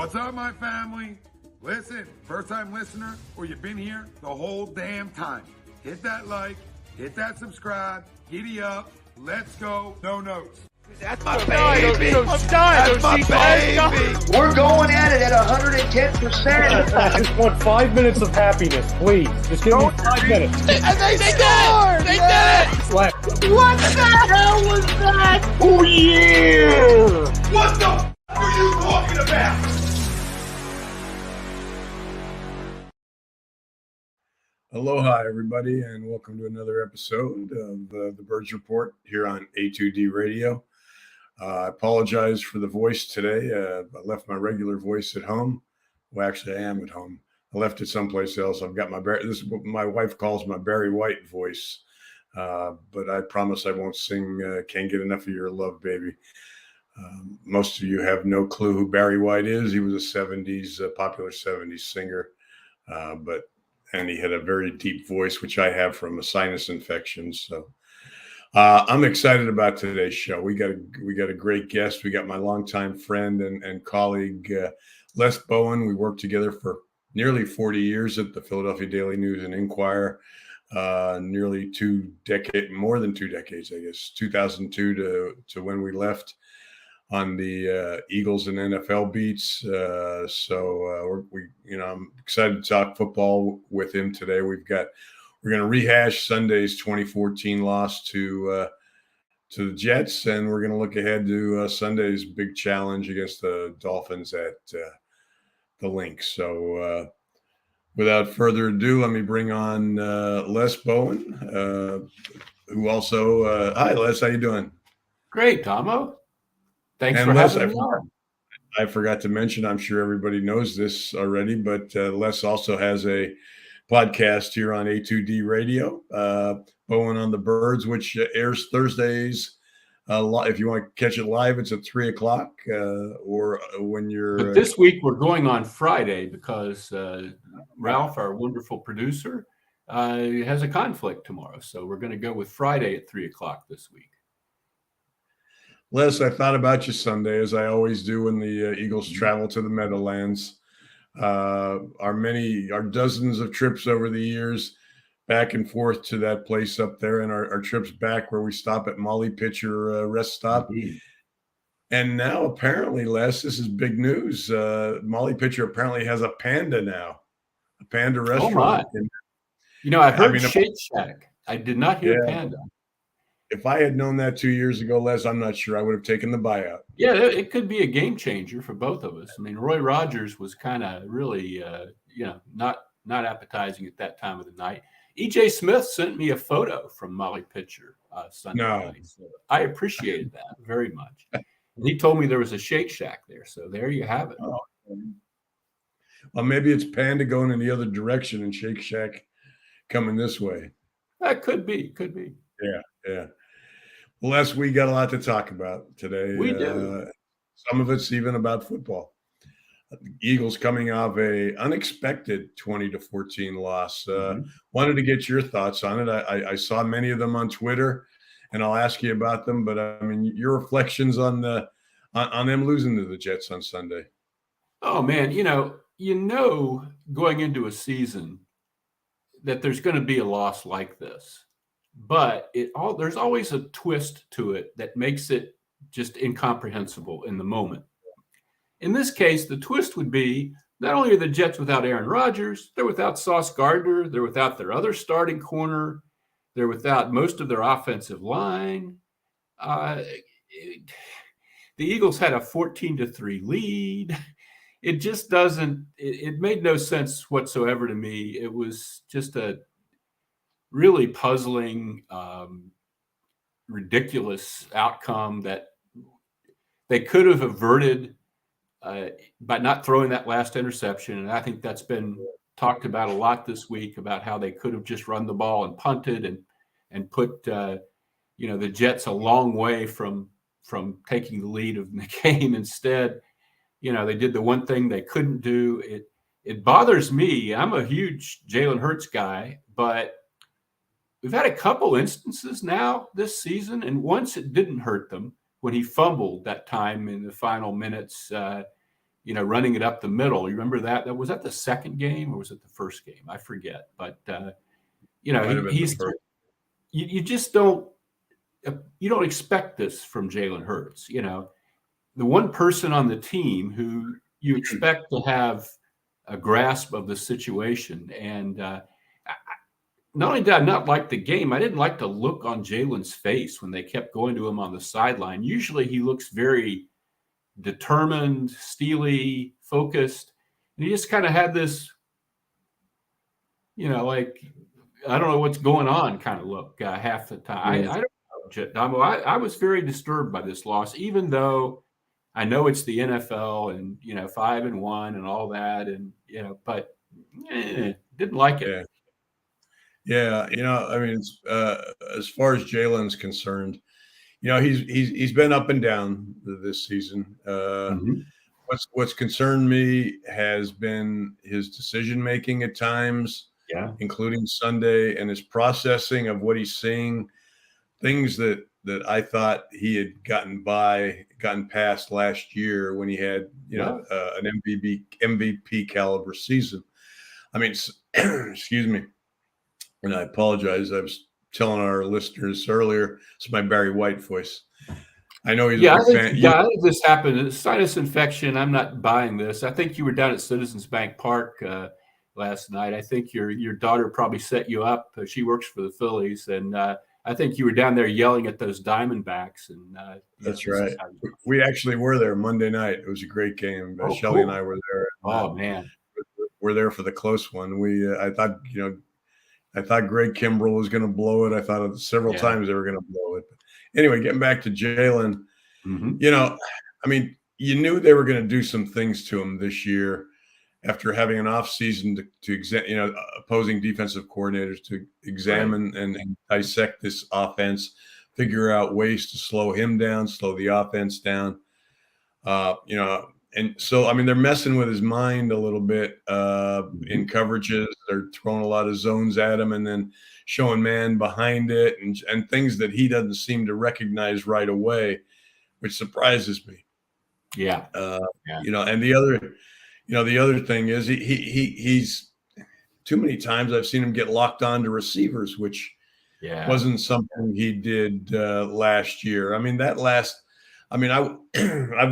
What's up, my family? Listen, first-time listener, or you've been here the whole damn time. Hit that like, hit that subscribe, giddy up, let's go, no notes. That's my baby. That's my baby. We're going at it at 110%. I just want 5 minutes of happiness, please. Just give me 5 minutes. And they scored! They did it! What the hell was that? Oh, yeah! What the f*** are you talking about? Aloha, everybody, and welcome to another episode of the Birds Report here on A2D Radio. I apologize for the voice today. I left my regular voice at home. Well, actually, I am at home. I left it someplace else. I've got this is what my wife calls my Barry White voice, but I promise I won't sing Can't Get Enough of Your Love, Baby. Most of you have no clue who Barry White is. He was a popular 70s singer, and he had a very deep voice, which I have from a sinus infection. So I'm excited about today's show. We got a great guest. We got my longtime friend and colleague, Les Bowen. We worked together for nearly 40 years at the Philadelphia Daily News and Inquirer, nearly more than 2 decades, I guess, 2002 to when we left on the Eagles and NFL beats. I'm excited to talk football with him today. We're going to rehash Sunday's 2014 loss to the Jets, and we're going to look ahead to Sunday's big challenge against the Dolphins at the Link. So without further ado, let me bring on Les Bowen, who also hi, Les, how you doing? Great, Tomo. Thanks and for Les, having me on. I forgot to mention, I'm sure everybody knows this already, but Les also has a podcast here on A2D Radio, Bowen On The Birds, which airs Thursdays. If you want to catch it live, it's at 3 o'clock or when you're... But this week we're going on Friday because Ralph, our wonderful producer, has a conflict tomorrow. So we're going to go with Friday at 3 o'clock this week. Les, I thought about you Sunday, as I always do when the Eagles travel to the Meadowlands. Our dozens of trips over the years back and forth to that place up there, and our trips back where we stop at Molly Pitcher rest stop. Mm-hmm. And now apparently, Les, this is big news. Molly Pitcher apparently has a Panda now, a Panda restaurant. Oh, I heard Shake Shack. I did not hear Panda. If I had known that 2 years ago, Les, I'm not sure I would have taken the buyout. Yeah, it could be a game changer for both of us. I mean, Roy Rogers was kind of really, not appetizing at that time of the night. E.J. Smith sent me a photo from Molly Pitcher Sunday night. So I appreciated that very much. And he told me there was a Shake Shack there. So there you have it. Oh. Well, maybe it's Panda going in the other direction and Shake Shack coming this way. That could be. Yeah. Well, Les, we got a lot to talk about today. We do. Some of it's even about football. The Eagles coming off a unexpected 20-14 loss. Wanted to get your thoughts on it. I saw many of them on Twitter, and I'll ask you about them. But I mean, your reflections on them losing to the Jets on Sunday. Oh man, going into a season that there's going to be a loss like this. But there's always a twist to it that makes it just incomprehensible in the moment. In this case, the twist would be not only are the Jets without Aaron Rodgers, they're without Sauce Gardner, they're without their other starting corner, they're without most of their offensive line. The Eagles had a 14-3 lead. It just it made no sense whatsoever to me. It was just a really puzzling, ridiculous outcome that they could have averted by not throwing that last interception. And I think that's been talked about a lot this week about how they could have just run the ball and punted and put the Jets a long way from taking the lead of the game. Instead, they did the one thing they couldn't do. It bothers me. I'm a huge Jalen Hurts guy, but we've had a couple instances now this season, and once it didn't hurt them when he fumbled that time in the final minutes, running it up the middle. You remember that? Was that the second game or was it the first game? I forget. But, you just don't expect this from Jalen Hurts. The one person on the team who you expect to have a grasp of the situation. And not only did I not like the game, I didn't like the look on Jalen's face when they kept going to him on the sideline. Usually he looks very determined, steely, focused. And he just kind of had this, like, I don't know what's going on kind of look half the time. I don't know. I was very disturbed by this loss, even though I know it's the NFL and, 5-1 and all that. And, but didn't like it. Yeah. I mean, it's, as far as Jalen's concerned, he's been up and down this season. What's concerned me has been his decision making at times, including Sunday, and his processing of what he's seeing. Things that I thought he had gotten past last year when he had an MVP caliber season. I mean, excuse me, and I apologize. I was telling our listeners earlier, it's my Barry White voice. I know he's a big fan. I think this happened. It's sinus infection. I'm not buying this. I think you were down at Citizens Bank Park last night. I think your daughter probably set you up. She works for the Phillies, and I think you were down there yelling at those Diamondbacks. And that's right. We actually were there Monday night. It was a great game. Shelley and I were there. Oh man, we're there for the close one. I thought Greg Kimbrell was going to blow it. I thought several times they were going to blow it. But anyway, getting back to Jalen, I mean, you knew they were going to do some things to him this year after having an off season to opposing defensive coordinators to examine and dissect this offense, figure out ways to slow him down, slow the offense down. And so, I mean, they're messing with his mind a little bit in coverages. They're throwing a lot of zones at him and then showing man behind it and things that he doesn't seem to recognize right away, which surprises me. And the other thing is he's too many times I've seen him get locked on to receivers, which wasn't something he did last year. I mean, I've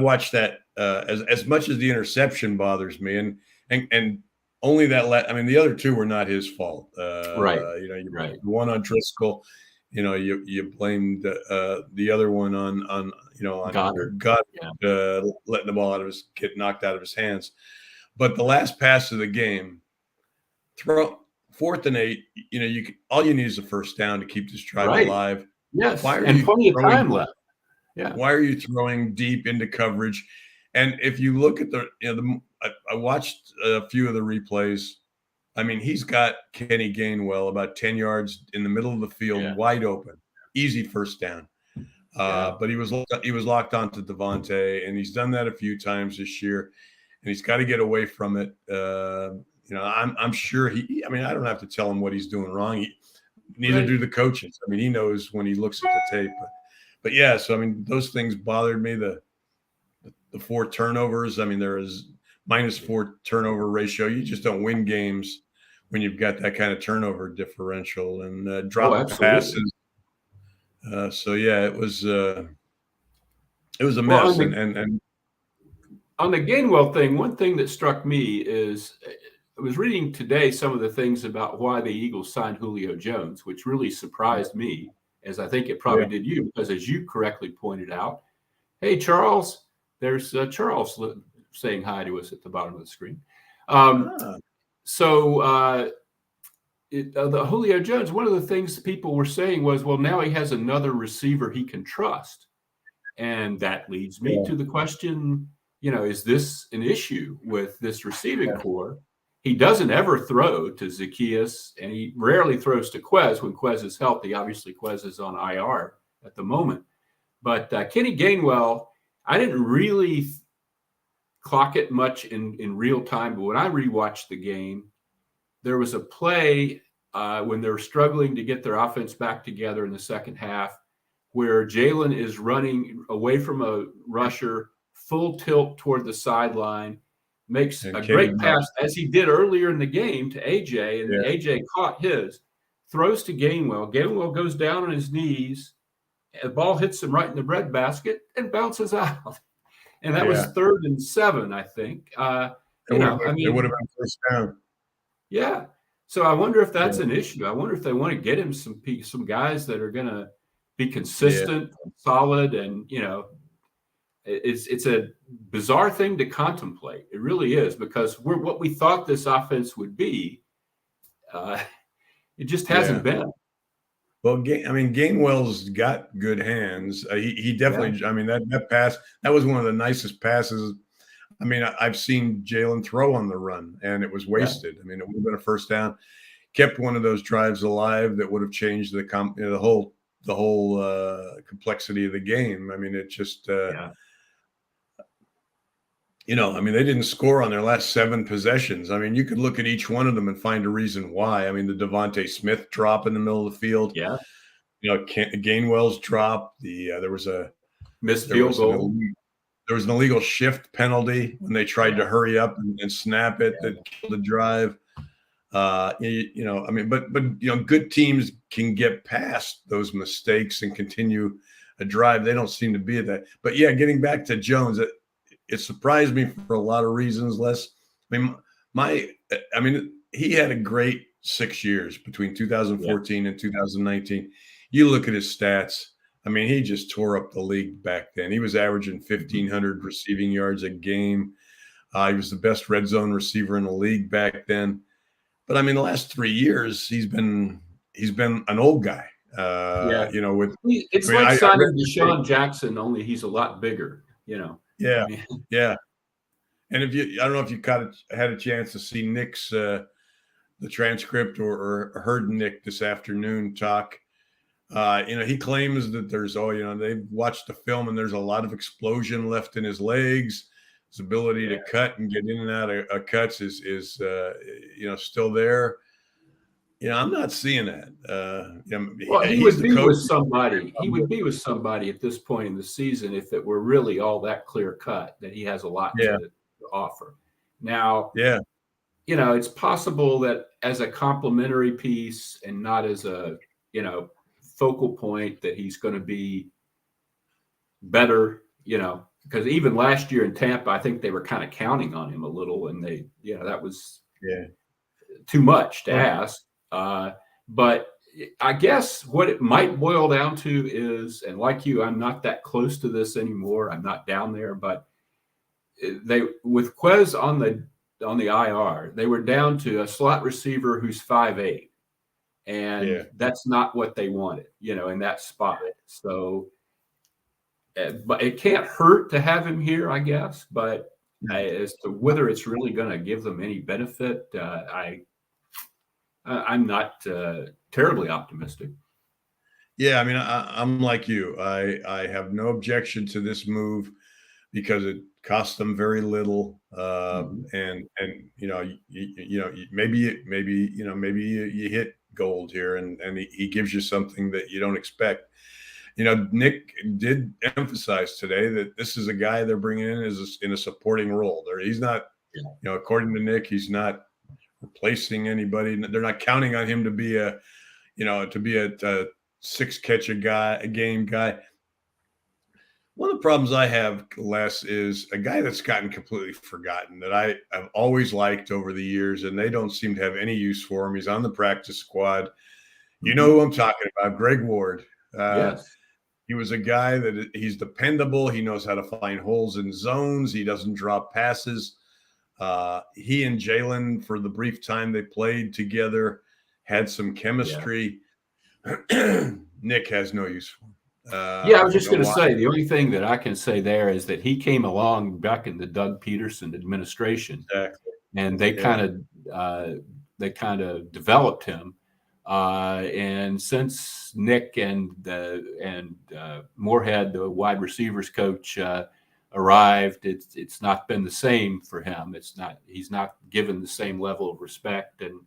watched that as much as the interception bothers me, and only that. I mean, the other two were not his fault. You one on Driscoll. You blamed the other one on Goddard letting the ball get knocked out of his hands. But the last pass of the game, throw 4th and 8. All you need is a first down to keep this drive alive. Yes, and plenty of time left. Yeah. Why are you throwing deep into coverage? And if you look at I watched a few of the replays. I mean, he's got Kenny Gainwell about 10 yards in the middle of the field, wide open, easy first down. But he was locked onto Devontae, and he's done that a few times this year, and he's got to get away from it. I'm sure I don't have to tell him what he's doing wrong. Neither do the coaches. I mean, he knows when he looks at the tape. But yeah, so I mean, those things bothered me. The 4 turnovers. I mean, there is -4 turnover ratio. You just don't win games when you've got that kind of turnover differential and drop passes. So yeah, it was a mess. And on the Gainwell thing, one thing that struck me is I was reading today some of the things about why the Eagles signed Julio Jones, which really surprised me, as I think it probably did you, because as you correctly pointed out, hey, Charles, there's Charles saying hi to us at the bottom of the screen. The Julio Jones, one of the things people were saying was, well, now he has another receiver he can trust. And that leads me to the question, is this an issue with this receiving core? He doesn't ever throw to Zacchaeus, and he rarely throws to Quez when Quez is healthy. Obviously, Quez is on IR at the moment. But Kenny Gainwell, I didn't really clock it much in real time, but when I rewatched the game, there was a play when they were struggling to get their offense back together in the second half where Jalen is running away from a rusher, full tilt toward the sideline, makes And a Kenny great pass, as he did earlier in the game, to AJ, and AJ caught his, throws to Gainwell. Gainwell goes down on his knees. The ball hits him right in the breadbasket and bounces out. And that was 3rd and 7, I think. It would have been first down. Yeah. So I wonder if that's an issue. I wonder if they want to get him some guys that are going to be consistent, solid, and it's a bizarre thing to contemplate. It really is, because what we thought this offense would be. It just hasn't been. Well, Gainwell's got good hands. He definitely. I mean, that pass, that was one of the nicest passes. I mean, I've seen Jalen throw on the run, and it was wasted. I mean, it would have been a first down. Kept one of those drives alive that would have changed the whole complexity of the game. I mean, it just. I mean, they didn't score on their last 7 possessions. I mean, you could look at each one of them and find a reason why. I mean, the Devontae Smith drop in the middle of the field. Yeah. Gainwell's drop. There was a missed field goal. There was an illegal shift penalty when they tried to hurry up and snap it that killed the drive. I mean, but good teams can get past those mistakes and continue a drive. They don't seem to be at that. But getting back to Jones, it surprised me for a lot of reasons, Les. I mean, he had a great 6 years between 2014 and 2019. You look at his stats. I mean, he just tore up the league back then. He was averaging 1,500 receiving yards a game. He was the best red zone receiver in the league back then. But I mean, the last 3 years, he's been an old guy. It's like signing Deshaun Jackson, only he's a lot bigger. Yeah. And I don't know if you had a chance to see Nick's the transcript or heard Nick this afternoon talk. He claims that there's they've watched the film and there's a lot of explosion left in his legs. His ability to cut and get in and out of cuts is still there. I'm not seeing that. He would be with somebody. He would be with somebody at this point in the season if it were really all that clear cut that he has a lot to offer. Now, it's possible that as a complementary piece and not as a focal point that he's going to be better. Because even last year in Tampa, I think they were kind of counting on him a little, and that was too much to ask. But I guess what it might boil down to is, and like you, I'm not that close to this anymore. I'm not down there, but with Quez on the IR, they were down to a slot receiver who's 5'8", and that's not what they wanted, in that spot. So, but it can't hurt to have him here, I guess. But as to whether it's really going to give them any benefit, I'm not terribly optimistic. Yeah, I mean, I'm like you. I have no objection to this move because it cost them very little, and maybe you hit gold here, and he gives you something that you don't expect. Nick did emphasize today that this is a guy they're bringing in in a supporting role. He's not, according to Nick, he's not replacing anybody. They're not counting on him to be a 6 catch a game guy. One of the problems I have, Les, is a guy that's gotten completely forgotten that I've always liked over the years, and they don't seem to have any use for him. He's on the practice squad. You know who I'm talking about, Greg Ward. Yes. He was a guy that he's dependable. He knows how to find holes in zones. He doesn't drop passes. He and Jalen, for the brief time they played together, had some chemistry. Nick has no use for him. I was just going to say, the only thing that I can say there is that he came along back in the Doug Peterson administration, and they kind of developed him. And since Nick and Moorhead, the wide receivers coach, arrived, it's not been the same for him. He's not given the same level of respect, and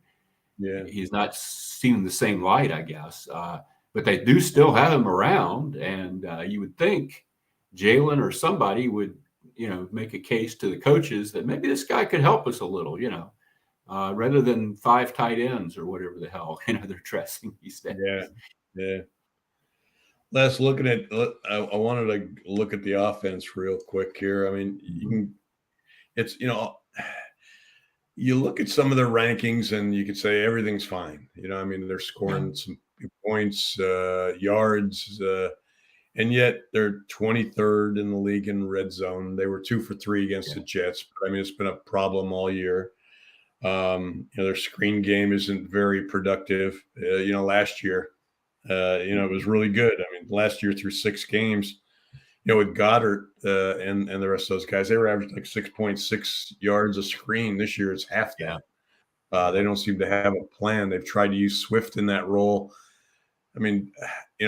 he's not seen in the same light, I guess. But they do still have him around, and you would think Jalen or somebody would, make a case to the coaches that maybe this guy could help us a little, rather than 5 tight ends or whatever the hell, they're dressing these days. Yeah. Les, I wanted to look at the offense real quick here. I mean, you look at some of their rankings and you could say everything's fine. They're scoring some points, yards, and yet they're 23rd in the league in red zone. They were 2 for 3 against the Jets. But it's been a problem all year. Their screen game isn't very productive. Last year, it was really good. Last year through 6 games, with Goddard and the rest of those guys, they were averaging like 6.6 yards a screen. This year it's half that. They don't seem to have a plan. They've tried to use Swift in that role.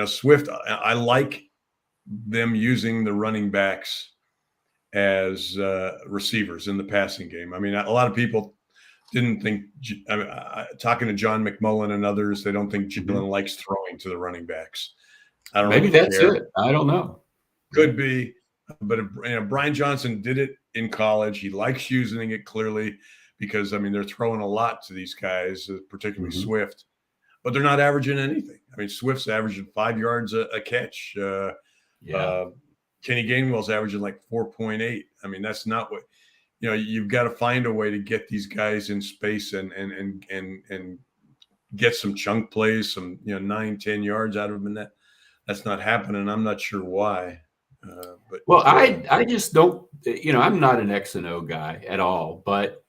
Swift, I like them using the running backs as receivers in the passing game. A lot of people didn't think, talking to John McMullen and others, they don't think Jalen likes throwing to the running backs. I don't know. Maybe that's it. I don't know. Could be. But Brian Johnson did it in college. He likes using it clearly because, they're throwing a lot to these guys, particularly Swift. But they're not averaging anything. Swift's averaging 5 yards a catch. Kenny Gainwell's averaging like 4.8. That's not what you've got to find a way to get these guys in space and get some chunk plays, some 9-10 yards out of them. And that's not happening. I'm not sure why. I just don't. I'm not an X and O guy at all, but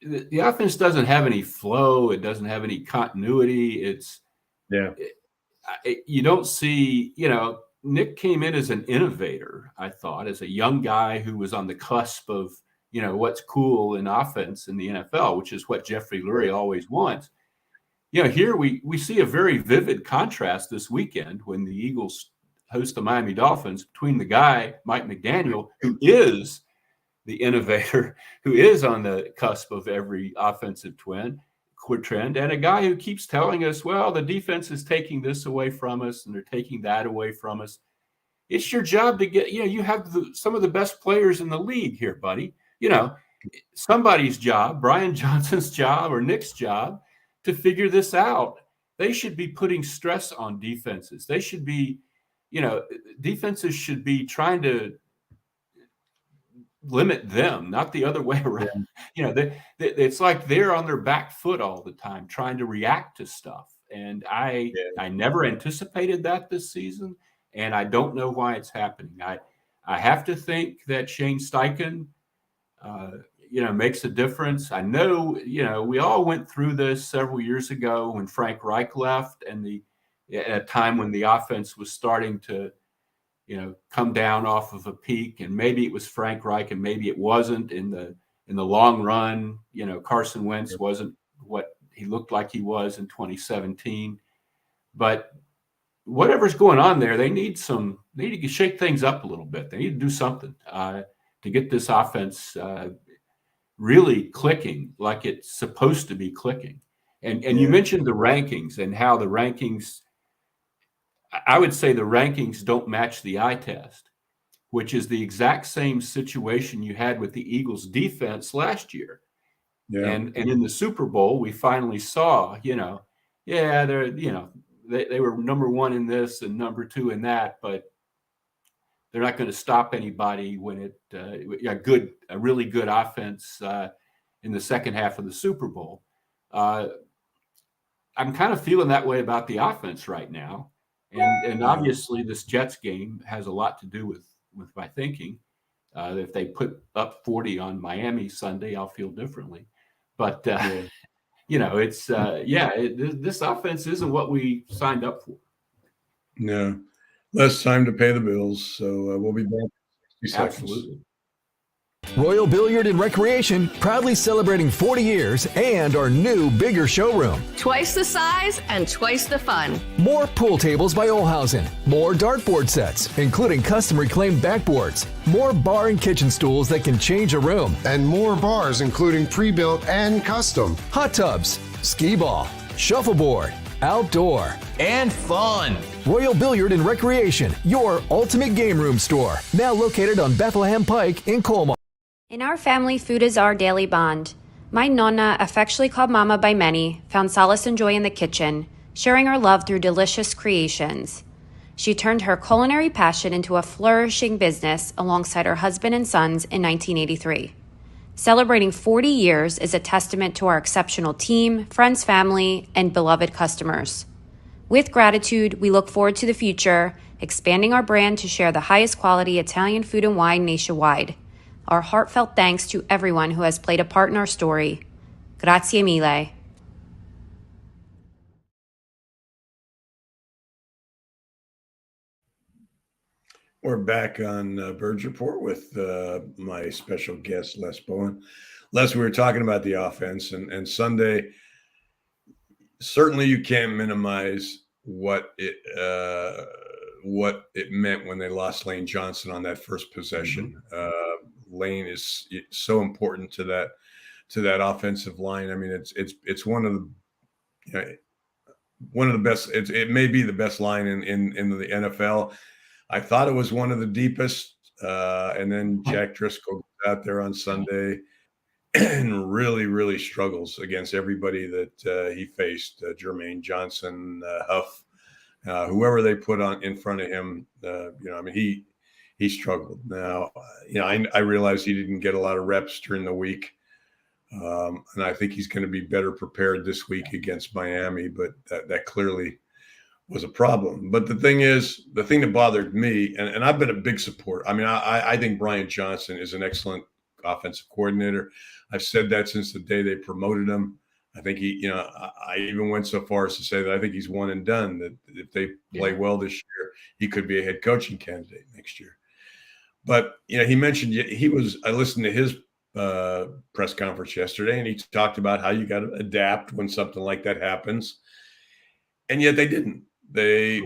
the offense doesn't have any flow. It doesn't have any continuity. You don't see. Nick came in as an innovator, I thought, as a young guy who was on the cusp of, what's cool in offense in the NFL, which is what Jeffrey Lurie always wants. Here we see a very vivid contrast this weekend when the Eagles host the Miami Dolphins between the guy, Mike McDaniel, who is the innovator, who is on the cusp of every offensive trend, and a guy who keeps telling us, well, the defense is taking this away from us and they're taking that away from us. It's your job to get, you have some of the best players in the league here, buddy. Somebody's job, Brian Johnson's job or Nick's job, to figure this out. They should be putting stress on defenses. They should be, defenses should be trying to limit them, not the other way around. It's like they're on their back foot all the time trying to react to stuff. And I never anticipated that this season, and I don't know why it's happening. I have to think that Shane Steichen, makes a difference. I know, we all went through this several years ago when Frank Reich left, and at a time when the offense was starting to, come down off of a peak, and maybe it was Frank Reich and maybe it wasn't in the long run. Carson Wentz wasn't what he looked like he was in 2017, but whatever's going on there, they need to shake things up a little bit. They need to do something to get this offense really clicking like it's supposed to be clicking. And you mentioned the rankings and how the rankings, I would say the rankings don't match the eye test, which is the exact same situation you had with the Eagles defense last year. Yeah. And in the Super Bowl, we finally saw, they're, they were number 1 in this and number 2 in that, but they're not going to stop anybody when a really good offense in the second half of the Super Bowl. I'm kind of feeling that way about the offense right now. And obviously this Jets game has a lot to do with my thinking. If they put up 40 on Miami Sunday, I'll feel differently. But, it's, this offense isn't what we signed up for. No. Less time to pay the bills, so we'll be back in 60 seconds. Absolutely. Royal Billiard and Recreation, proudly celebrating 40 years and our new, bigger showroom. Twice the size and twice the fun. More pool tables by Olhausen. More dartboard sets, including custom reclaimed backboards. More bar and kitchen stools that can change a room. And more bars, including pre-built and custom. Hot tubs, skee ball, shuffleboard, outdoor, and fun. Royal Billiard and Recreation, your ultimate game room store. Now located on Bethlehem Pike in Colma. In our family, food is our daily bond. My nonna, affectionately called Mama by many, found solace and joy in the kitchen, sharing her love through delicious creations. She turned her culinary passion into a flourishing business alongside her husband and sons in 1983. Celebrating 40 years is a testament to our exceptional team, friends, family, and beloved customers. With gratitude, we look forward to the future, expanding our brand to share the highest quality Italian food and wine nationwide. Our heartfelt thanks to everyone who has played a part in our story. Grazie mille. We're back on Birds Report with my special guest, Les Bowen. Les, we were talking about the offense, and Sunday, certainly you can't minimize what it meant when they lost Lane Johnson on that first possession. Lane is so important to that offensive line. I mean, it's one of the best. It may be the best line in the NFL. I thought it was one of the deepest, and then Jack Driscoll goes out there on Sunday and really, really struggles against everybody that he faced. Jermaine Johnson, Huff, whoever they put on in front of him. I mean, he struggled. Now, I realize he didn't get a lot of reps during the week, and I think he's going to be better prepared this week against Miami. But that clearly was a problem. But the thing that bothered me, and I've been a big supporter. I mean, I think Brian Johnson is an excellent offensive coordinator. I've said that since the day they promoted him. I think I even went so far as to say that I think he's one and done, that if they play well this year, he could be a head coaching candidate next year. But, he mentioned I listened to his press conference yesterday, and he talked about how you got to adapt when something like that happens. And yet they didn't. They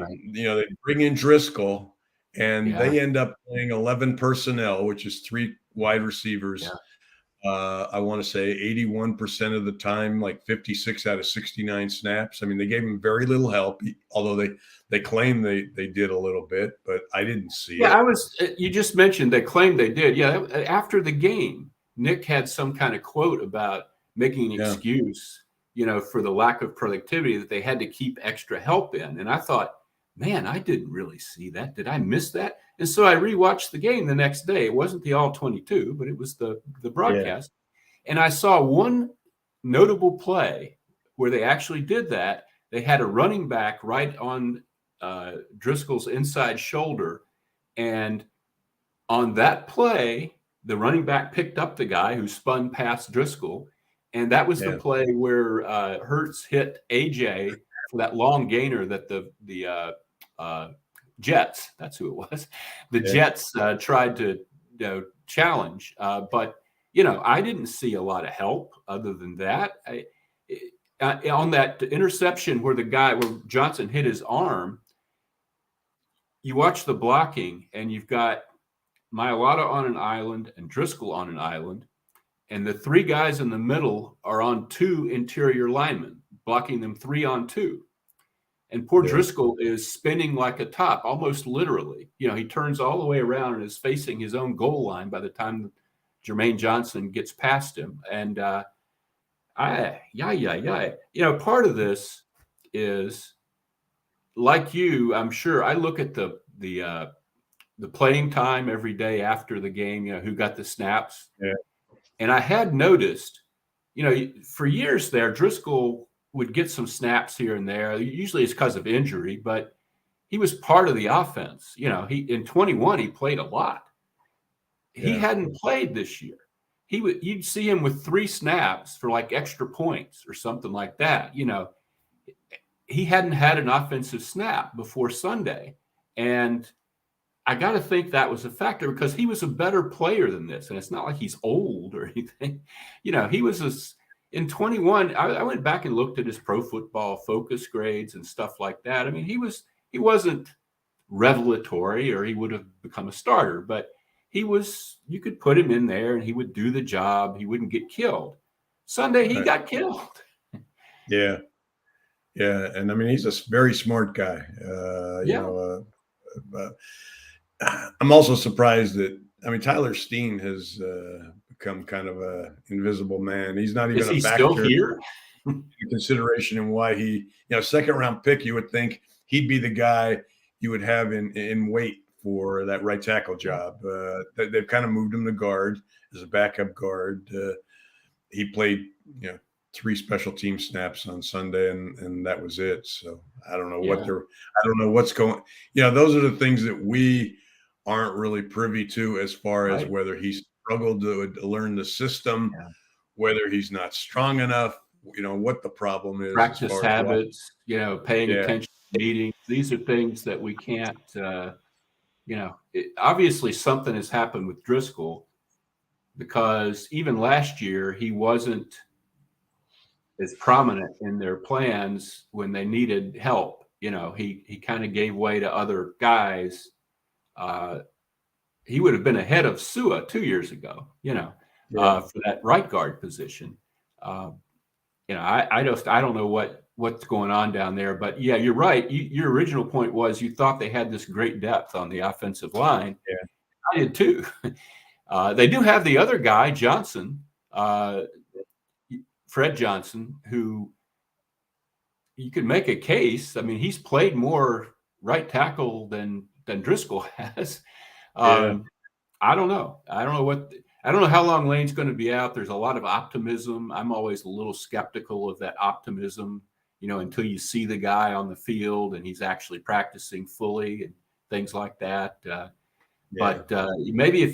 bring in Driscoll, and they end up playing 11 personnel, which is 3 wide receivers. Yeah. I want to say 81% of the time, like 56 out of 69 snaps. I mean, they gave him very little help, although they claim they did a little bit, but I didn't see it. You just mentioned they claimed they did. Yeah. After the game, Nick had some kind of quote about making an excuse, for the lack of productivity, that they had to keep extra help in. And I thought, man, I didn't really see that. Did I miss that? And so I rewatched the game the next day. It wasn't the all 22, but it was the broadcast. Yeah. And I saw one notable play where they actually did that. They had a running back right on Driscoll's inside shoulder. And on that play, the running back picked up the guy who spun past Driscoll. And that was the play where Hurts hit AJ for that long gainer that the Jets, that's who it was, the Jets tried to challenge. But, I didn't see a lot of help other than that. On that interception where Johnson hit his arm, you watch the blocking, and you've got Mailata on an island and Driscoll on an island. And the 3 guys in the middle are on 2 interior linemen, blocking them 3 on 2. And poor Driscoll is spinning like a top, almost literally. He turns all the way around and is facing his own goal line by the time Jermaine Johnson gets past him. And part of this is, like you, I'm sure, I look at the playing time every day after the game, who got the snaps. Yeah. And I had noticed, for years there, Driscoll would get some snaps here and there. Usually it's because of injury, but he was part of the offense. In 21, he played a lot. He hadn't played this year. You'd see him with 3 snaps for like extra points or something like that. He hadn't had an offensive snap before Sunday. And I got to think that was a factor, because he was a better player than this. And it's not like he's old or anything. He was in 21. I went back and looked at his Pro Football Focus grades and stuff like that. I mean, he wasn't revelatory, or he would have become a starter, but you could put him in there and he would do the job. He wouldn't get killed. Sunday, he got killed. Yeah. Yeah, and I mean he's a very smart guy. I'm also surprised that Tyler Steen has become kind of a invisible man. He's not even Is a he factor still here? in consideration in why he, second round pick. You would think he'd be the guy you would have in wait for that right tackle job. They've kind of moved him to guard as a backup guard. He played, 3 special team snaps on Sunday, and that was it. So I don't know I don't know what's going. Those are the things that we aren't really privy to as far as whether he's struggled to learn the system, whether he's not strong enough. What the problem is. Practice as far habits. As paying attention to meetings. These are things that we can't. Obviously something has happened with Driscoll, because even last year he wasn't as prominent in their plans when they needed help. He kind of gave way to other guys. He would have been ahead of Sua 2 years ago, for that right guard position. I don't know what's going on down there, but yeah, you're right. Your original point was you thought they had this great depth on the offensive line. Yeah, I did too. They do have the other guy, Johnson, Fred Johnson, who you could make a case. I mean, he's played more right tackle than Driscoll has. I don't know. I don't know how long Lane's going to be out. There's a lot of optimism. I'm always a little skeptical of that optimism, until you see the guy on the field and he's actually practicing fully and things like that. But maybe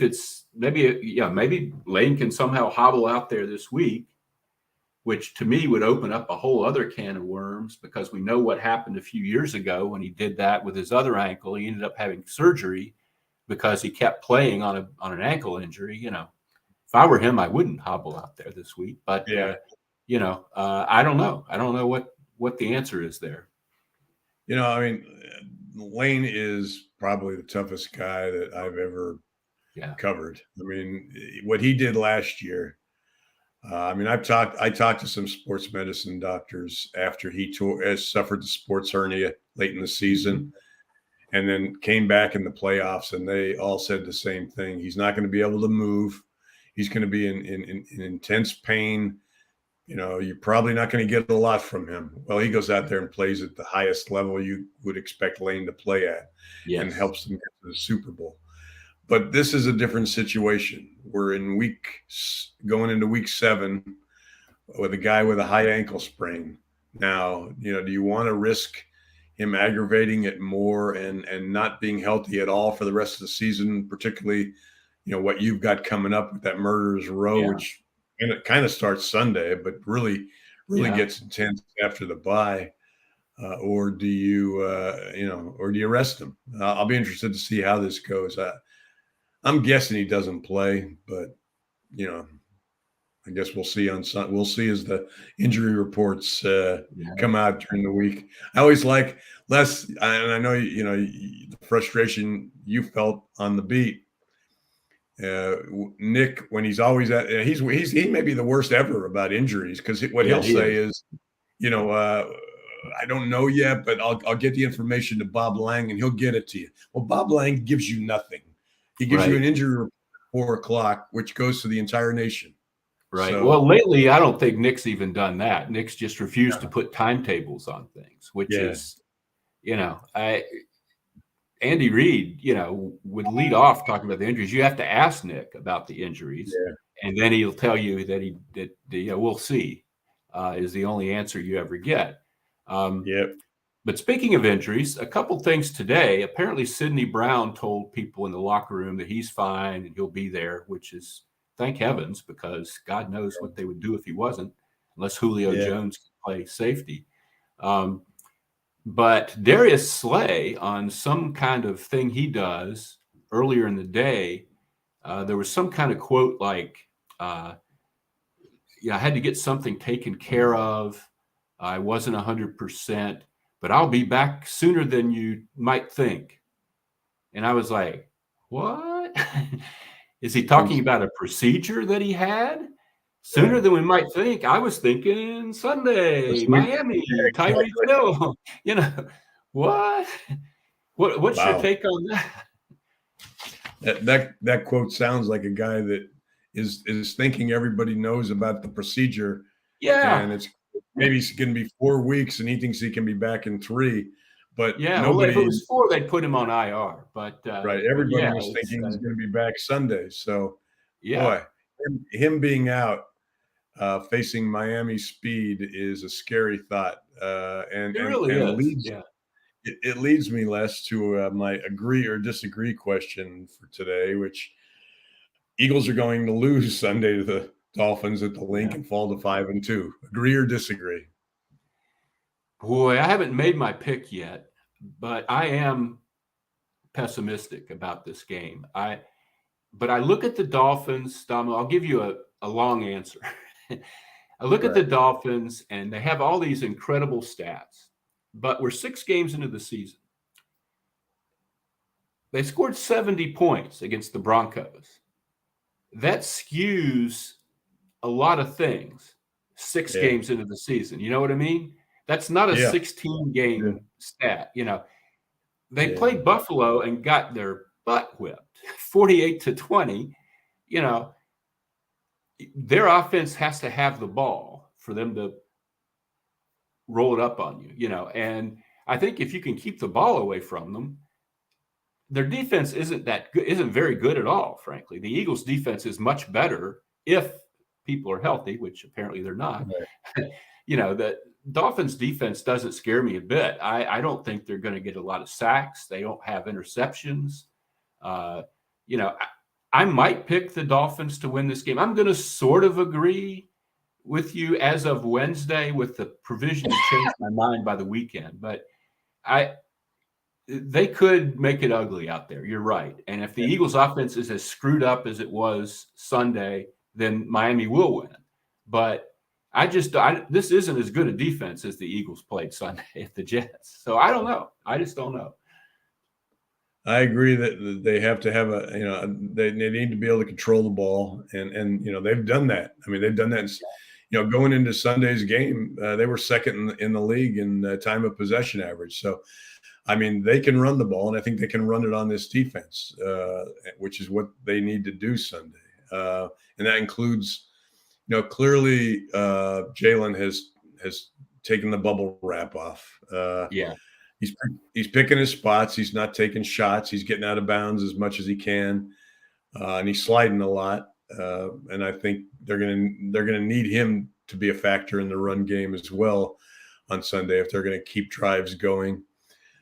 maybe Lane can somehow hobble out there this week, which to me would open up a whole other can of worms, because we know what happened a few years ago when he did that with his other ankle. He ended up having surgery because he kept playing on an ankle injury. If I were him, I wouldn't hobble out there this week. But I don't know. I don't know what the answer is there. Lane is probably the toughest guy that I've ever covered. What he did last year. I talked to some sports medicine doctors after he suffered the sports hernia late in the season, and then came back in the playoffs, and they all said the same thing. He's not going to be able to move. He's going to be in intense pain. You're probably not going to get a lot from him. Well, he goes out there and plays at the highest level you would expect Lane to play at, and helps them get to the Super Bowl. But this is a different situation. We're going into week 7 with a guy with a high ankle sprain. Now, do you want to risk him aggravating it more and not being healthy at all for the rest of the season, particularly, what you've got coming up with that Murderers Row, which kind of starts Sunday, but really gets intense after the bye. Or do you rest him? I'll be interested to see how this goes. I'm guessing he doesn't play, but I guess we'll see on Sunday. We'll see as the injury reports come out during the week. I always like Les, and I know the frustration you felt on the beat. Nick, when he's always he may be the worst ever about injuries, because what he'll say is, I don't know yet, but I'll get the information to Bob Lang and he'll get it to you. Well, Bob Lang gives you nothing. He gives you an injury report at 4:00, which goes to the entire nation. Right. So, well, lately, I don't think Nick's even done that. Nick's just refused to put timetables on things, which is, Andy Reid, would lead off talking about the injuries. You have to ask Nick about the injuries, and then he'll tell you that we'll see, is the only answer you ever get. But speaking of injuries, a couple things today. Apparently, Sidney Brown told people in the locker room that he's fine and he'll be there, which is, thank heavens, because God knows what they would do if he wasn't, unless Julio Jones can play safety. But Darius Slay, on some kind of thing he does earlier in the day, there was some kind of quote like, I had to get something taken care of. I wasn't 100%, but I'll be back sooner than you might think. And I was like, what? Is he talking about a procedure that he had? Sooner than we might think. I was thinking Sunday, Miami, Tyreek Hill. What? What's your take on that? That quote sounds like a guy that is thinking everybody knows about the procedure. Yeah. And it's maybe it's going to be 4 weeks and he thinks he can be back in 3. But yeah, nobody, if it was 4, they'd put him on IR. But right, everybody was thinking he's going to be back Sunday. So, boy, him being out facing Miami speed is a scary thought. And it really is. It leads me, Les, to my agree or disagree question for today, which Eagles are going to lose Sunday to the Dolphins at the Link and fall to 5-2. Agree or disagree? Boy, I haven't made my pick yet, but I am pessimistic about this game. But I look at the Dolphins, Dom, I'll give you a long answer. I look at the Dolphins, and they have all these incredible stats, but we're 6 games into the season. They scored 70 points against the Broncos. That skews a lot of things 6 games into the season. You know what I mean? That's not a 16-game stat. They played Buffalo and got their butt whipped 48-20. Their offense has to have the ball for them to roll it up on you, and I think if you can keep the ball away from them, their defense isn't very good at all, frankly. The Eagles' defense is much better if people are healthy, which apparently they're not. Right. The Dolphins' defense doesn't scare me a bit. I don't think they're going to get a lot of sacks. They don't have interceptions. I might pick the Dolphins to win this game. I'm going to sort of agree with you as of Wednesday with the provision to change my mind by the weekend. But they could make it ugly out there. You're right. And if the Eagles' offense is as screwed up as it was Sunday, then Miami will win. But this isn't as good a defense as the Eagles played Sunday at the Jets. So I don't know. I just don't know. I agree that they have to have they need to be able to control the ball, and they've done that. I mean, they've done that. Going into Sunday's game, they were second in the league in time of possession average. So, I mean, they can run the ball, and I think they can run it on this defense, which is what they need to do Sunday. And that includes, clearly Jalen has taken the bubble wrap off. He's picking his spots. He's not taking shots. He's getting out of bounds as much as he can, and he's sliding a lot. And I think they're gonna need him to be a factor in the run game as well on Sunday if they're going to keep drives going.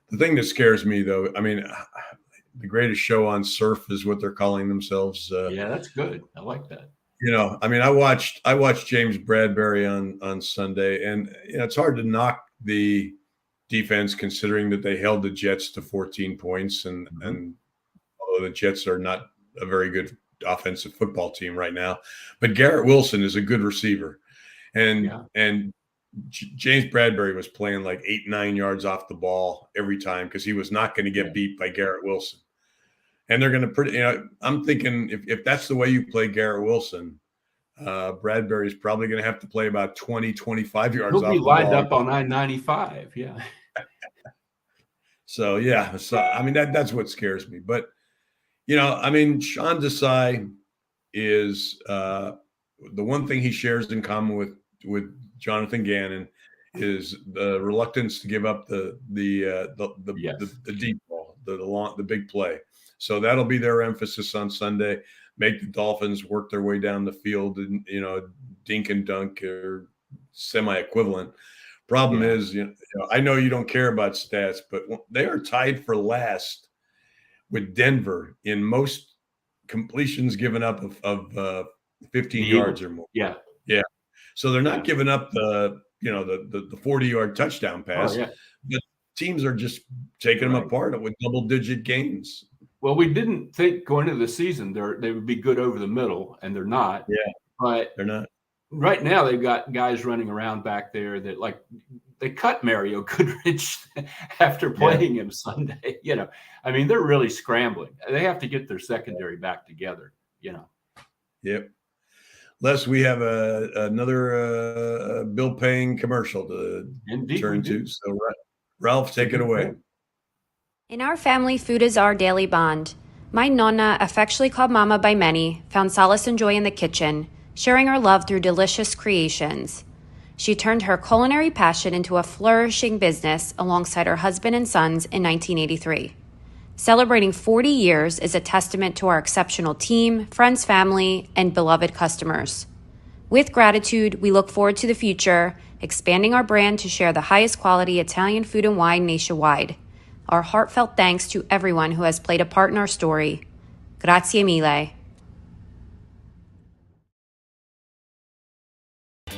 The thing that scares me, though, I mean, the greatest show on surf is what they're calling themselves. That's good. I like that. I mean, I watched James Bradbury on Sunday, and it's hard to knock the defense considering that they held the Jets to 14 points, and although the Jets are not a very good offensive football team right now, but Garrett Wilson is a good receiver, and James Bradbury was playing like 8-9 yards off the ball every time because he was not going to get beat by Garrett Wilson. And they're going to I'm thinking if that's the way you play Garrett Wilson, Bradbury's probably going to have to play about 20-25 yards off the ball. He'll be lined up on I-95, yeah. So I mean that's what scares me. But I mean, Sean Desai is the one thing he shares in common with Jonathan Gannon is the reluctance to give up the deep ball, the big play. So that'll be their emphasis on Sunday. Make the Dolphins work their way down the field and dink and dunk or semi-equivalent. Problem is, I know you don't care about stats, but they are tied for last with Denver in most completions given up of 15 yards or more. Yeah. So they're not giving up the 40-yard touchdown pass. But teams are just taking them apart with double-digit gains. Well, we didn't think going into the season they would be good over the middle, and they're not. Yeah, but they're not. Right now, they've got guys running around back there that they cut Mario Goodrich after playing him Sunday. I mean, they're really scrambling. They have to get their secondary back together. Yep. Les, we have another bill-paying commercial to turn to. So, Ralph, take it away. In our family, food is our daily bond. My Nonna, affectionately called Mama by many, found solace and joy in the kitchen, sharing her love through delicious creations. She turned her culinary passion into a flourishing business alongside her husband and sons in 1983. Celebrating 40 years is a testament to our exceptional team, friends, family, and beloved customers. With gratitude, we look forward to the future, expanding our brand to share the highest quality Italian food and wine nationwide. Our heartfelt thanks to everyone who has played a part in our story. Grazie mille.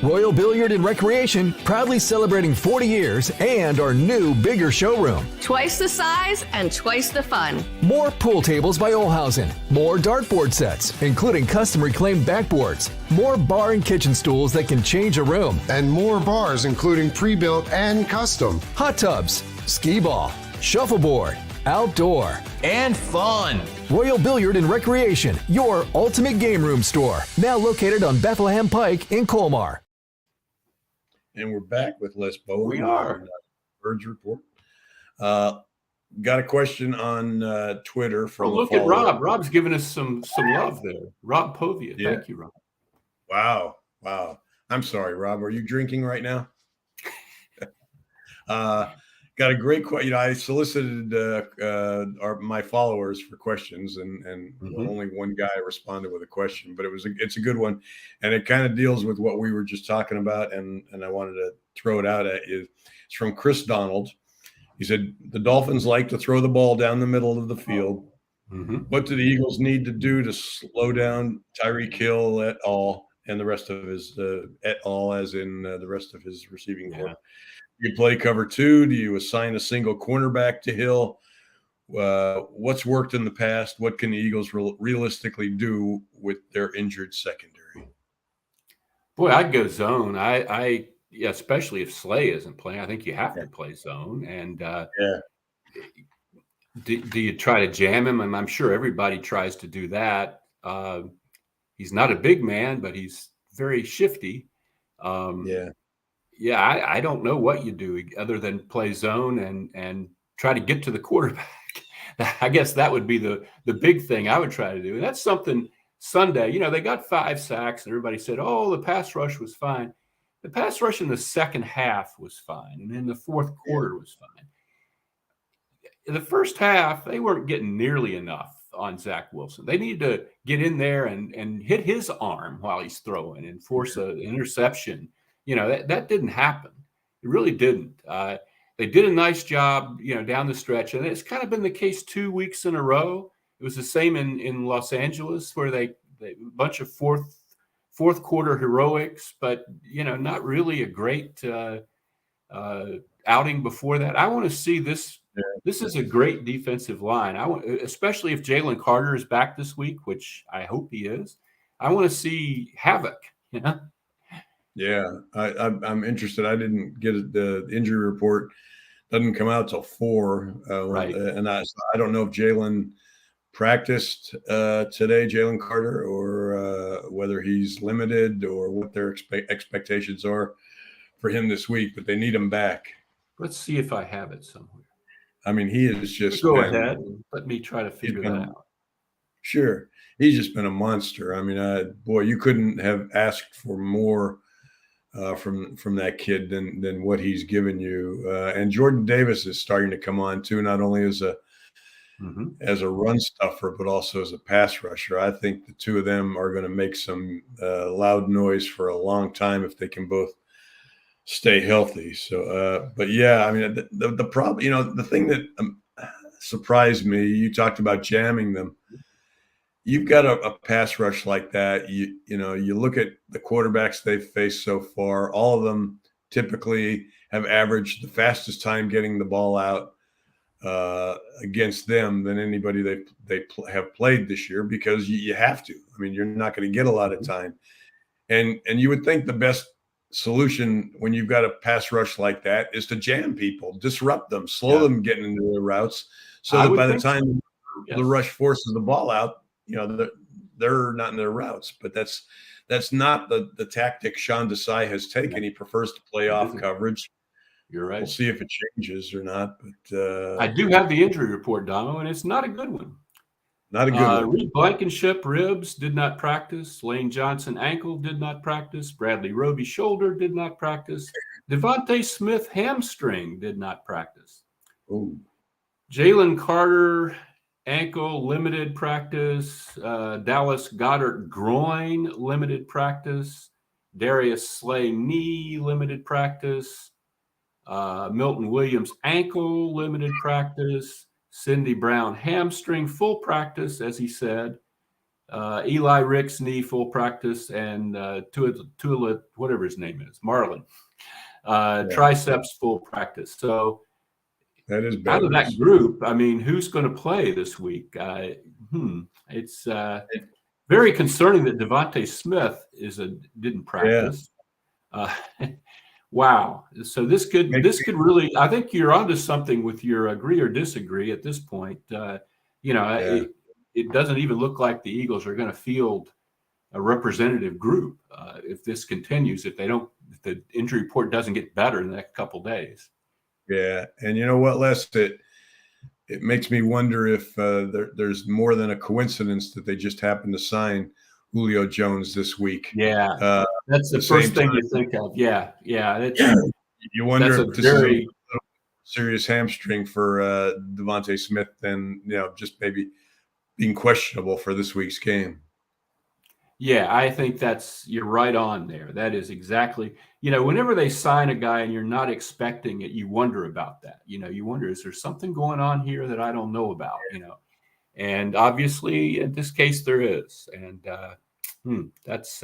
Royal Billiard and Recreation, proudly celebrating 40 years and our new, bigger showroom. Twice the size and twice the fun. More pool tables by Olhausen. More dartboard sets, including custom reclaimed backboards. More bar and kitchen stools that can change a room. And more bars, including pre-built and custom. Hot tubs, skee ball, shuffleboard, outdoor, and fun. Royal Billiard and Recreation, your ultimate game room store. Now located on Bethlehem Pike in Colmar. And we're back with Les Bowen. We are. Birds Report. Got a question on Twitter from look at Rob. Rob's giving us some love there. Rob Povia. Yeah. Thank you, Rob. Wow. I'm sorry, Rob. Are you drinking right now? Got a great question. I solicited my followers for questions, and only one guy responded with a question, but it's a good one, and it kind of deals with what we were just talking about, and I wanted to throw it out at you. It's from Chris Donald. He said the Dolphins like to throw the ball down the middle of the field. Mm-hmm. What do the Eagles need to do to slow down Tyreek Hill et al. And the rest of his et al. As in the rest of his receiving corps? You play cover two? Do you assign a single cornerback to Hill? What's worked in the past? What can the Eagles realistically do with their injured secondary? Boy, I'd go zone. I especially if Slay isn't playing, I think you have to play zone. And do you try to jam him? I'm sure everybody tries to do that. He's not a big man, but he's very shifty. I don't know what you do other than play zone and try to get to the quarterback. I guess that would be the big thing I would try to do. And that's something Sunday, they got 5 sacks and everybody said, oh, the pass rush was fine. The pass rush in the second half was fine. And in the fourth quarter was fine. In the first half, they weren't getting nearly enough on Zach Wilson. They needed to get in there and hit his arm while he's throwing and force an interception. That didn't happen. It really didn't. They did a nice job, down the stretch. And it's kind of been the case 2 weeks in a row. It was the same in Los Angeles where they a bunch of fourth quarter heroics, but, not really a great outing before that. I want to see this. This is a great defensive line. Especially if Jalen Carter is back this week, which I hope he is. I want to see havoc, Yeah, I'm interested. I didn't get it. The injury report doesn't come out till 4. Right. And I don't know if Jalen practiced today, Jalen Carter, or whether he's limited or what their expectations are for him this week. But they need him back. Let's see if I have it somewhere. I mean, he is just go ahead. Let me try to figure that out. Sure, he's just been a monster. I mean, boy, you couldn't have asked for more from that kid than what he's given you. And Jordan Davis is starting to come on too, not only as a run stuffer, but also as a pass rusher. I think the two of them are going to make some loud noise for a long time if they can both stay healthy. So, but yeah, I mean, the problem, the thing that surprised me, you talked about jamming them. You've got a pass rush like that. You look at the quarterbacks they've faced so far. All of them typically have averaged the fastest time getting the ball out against them than anybody they have played this year, because you have to. I mean, you're not going to get a lot of time, and you would think the best solution when you've got a pass rush like that is to jam people, disrupt them, slow them getting into their routes, so that by the time the rush forces the ball out, they're not in their routes. But that's That's not the tactic Sean Desai has taken. He prefers to play off coverage. You're right. We'll see if it changes or not. But I do have the injury report, Domo, and it's not a good one. Not a good one. Reed Blankenship, ribs, did not practice. Lane Johnson, ankle, did not practice. Bradley Roby, shoulder, did not practice. Devontae Smith, hamstring, did not practice. Ooh. Jalen Carter, ankle, limited practice. Dallas Goedert, groin, limited practice. Darius Slay, knee, limited practice. Milton Williams, ankle, limited practice. Cindy Brown, hamstring, full practice, as he said. Eli Ricks, knee, full practice. And Tula, whatever his name is, Marlin, triceps, full practice. So that is bad. Out of that group, I mean, who's going to play this week? It's very concerning that Devontae Smith didn't practice. Yeah. Wow. So this could really, I think you're onto something with your agree or disagree at this point. It doesn't even look like the Eagles are going to field a representative group if this continues, if the injury report doesn't get better in the next couple of days. Yeah. And you know what, Les, it makes me wonder if there's more than a coincidence that they just happened to sign Julio Jones this week. Yeah. That's the first thing you think of. Yeah. You wonder if this is a serious hamstring for Devontae Smith than, just maybe being questionable for this week's game. Yeah, I think you're right on there. That is exactly, whenever they sign a guy and you're not expecting it, you wonder about that. You wonder, is there something going on here that I don't know about, And obviously in this case there is. And that's